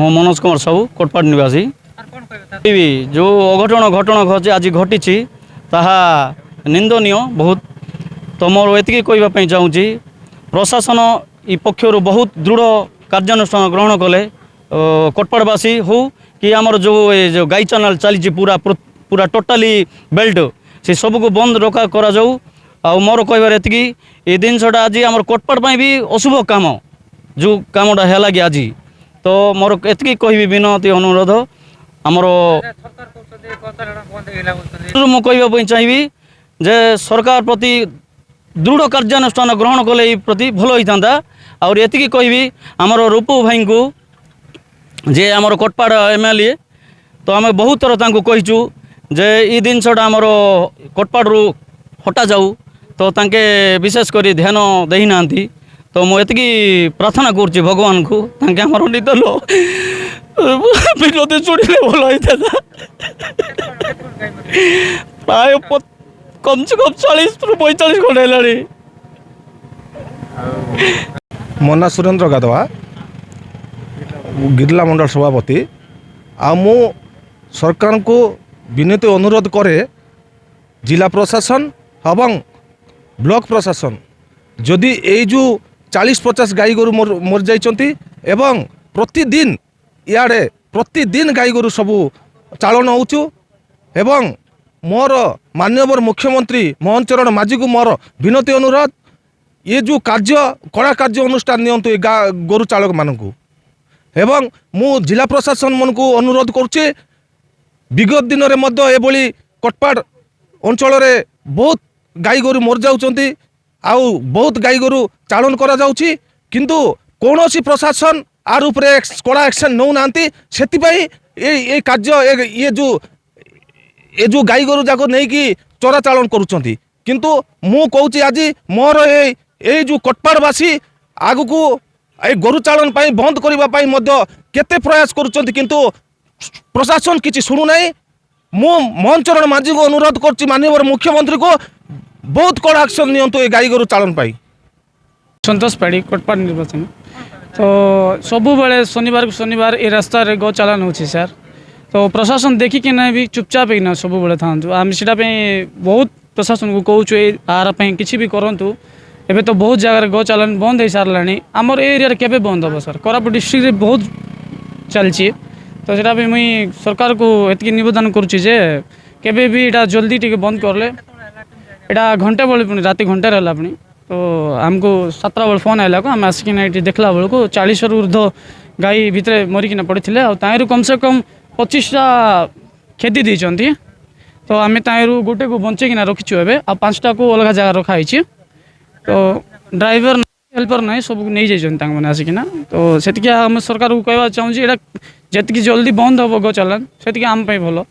ମୁଁ ମନୋଜ କୁମାର ସାହୁ କୋଟପାଟ ନିବାସୀ। जो अघटन घटना आज घटी ताहा निंदनीय बहुत। तो मोर एतिकी कहवाई चाहूँगी प्रशासन इ पक्षर बहुत दृढ़ कार्यानुष्ठान ग्रहण कले कोटपाड़वासी हो कि आमर जो गाई चैनल चली पूरा पूरा टोटाली बेल्ट से सबको बंद रखा करा जाऊ। आ मोर कहबार एतिकी ये जिनसा आज आम कोटपाड़ भी अशुभ काम जो कामटा है लगे आज। तो मोर एतिकी कहबी विनती अनुरोध आमर मुझे चाहिए जे सरकार प्रति दृढ़ कार्यानुष्ठान ग्रहण कले प्रति भल होता। और ये कहबी आमर रूपू भाई को जे आमर कोटपाड़ एमएलए तो आम बहुत थर कहीचु जे ये जिनसा आमर कोटपाड़ू हटा जाऊ तो तांके विशेष कर ध्यान देना। तो मुझे प्रार्थना करुच्ची भगवान को तांके आमर निद लो विनती शुणिले भल होता प्राय कम से कम 40-45 खंडे है। मना सुरेंद्र गाधवा गिरला मंडल सभापति आ मु सरकार को विनती अनुरोध करे जिला प्रशासन एवं ब्लॉक प्रशासन जदि ये जो 40-50 गाई गोरु मर जाइछंती एवं प्रतिदिन इे प्रतिदिन गाई गोरु सबू चालन होचु एवं मोर माननीय मुख्यमंत्री मोहन चरण माझी को मोर विनती अनुरोध ये जो कार्य कड़ा कार्य अनुष्ठान नियंतु गोरु चालक मानू एवं मु जिला प्रशासन मन को अनुरोध करुचे विगत दिन में एभली कोटपाड़ अंचल बहुत गाई गोरु मर जाउछंती आउ बहुत गाई गोरु चालन करा जाउछि किंतु कौनसी प्रशासन आर उपरे कड़ा एक्शन नौ नांती सेतिपई ये कार्य ये जो गाई गोरु जाको नहीं कि चोरा चालन करुछंती। किंतु मु कहूची आज मोर ये जो कोटपाड़वासी आगु को ए गोरु चालन पाई बंद करबा पाई मध्य केते प्रयास करुछंती किंतु प्रशासन किछि सुनु नाही। मु मोहन चरण माझी को अनुरोध करछि माननीय मुख्यमंत्री को बहुत कड़ा एक्शन नियंतु ए गाई गोरु चालन पाई। संतोष पाड़ी कोटपाड़ निर्वाचन तो सबु बेले शनिवार को शनिवार ये रास्ता रे गो चालान होछि सर। तो प्रशासन देखिकी ना भी चुपचाप ही सब बेले था आम सीटा बहुत प्रशासन को कहूँ आर किसी भी करूँ एबे तो बहुत जगह गो चालान बंद हो सारा आमर एरिया केबे बंद हम सर कोरापुट डिस्ट्रिक्ट बहुत चलती। तो सीटा मुई सरकार को एतिकी निवेदन करुच्ची जे केबे भी इटा जल्दी टिके बंद करले इटा घंटे बेले पुणी राति घंटे रहा पुणी। तो आमको 7 बेल फोन आइला को आम आसिकिना ये देखला बेलू 40 ऊर्ध गाई भितर मरिकिना पड़े आर कम से कम 25टा खेती देती। तो आम तारू गोटे को बंचेकिना रखीचु एवं आ 5टा को अलग जगह रखाई। तो ड्राइवर हेल्पर ना सब नहीं जाइए आसिकिना। तो से आम सरकार को कहवा चाहूँगी ये जी जल्दी बंद हम गो चालान से आम भल।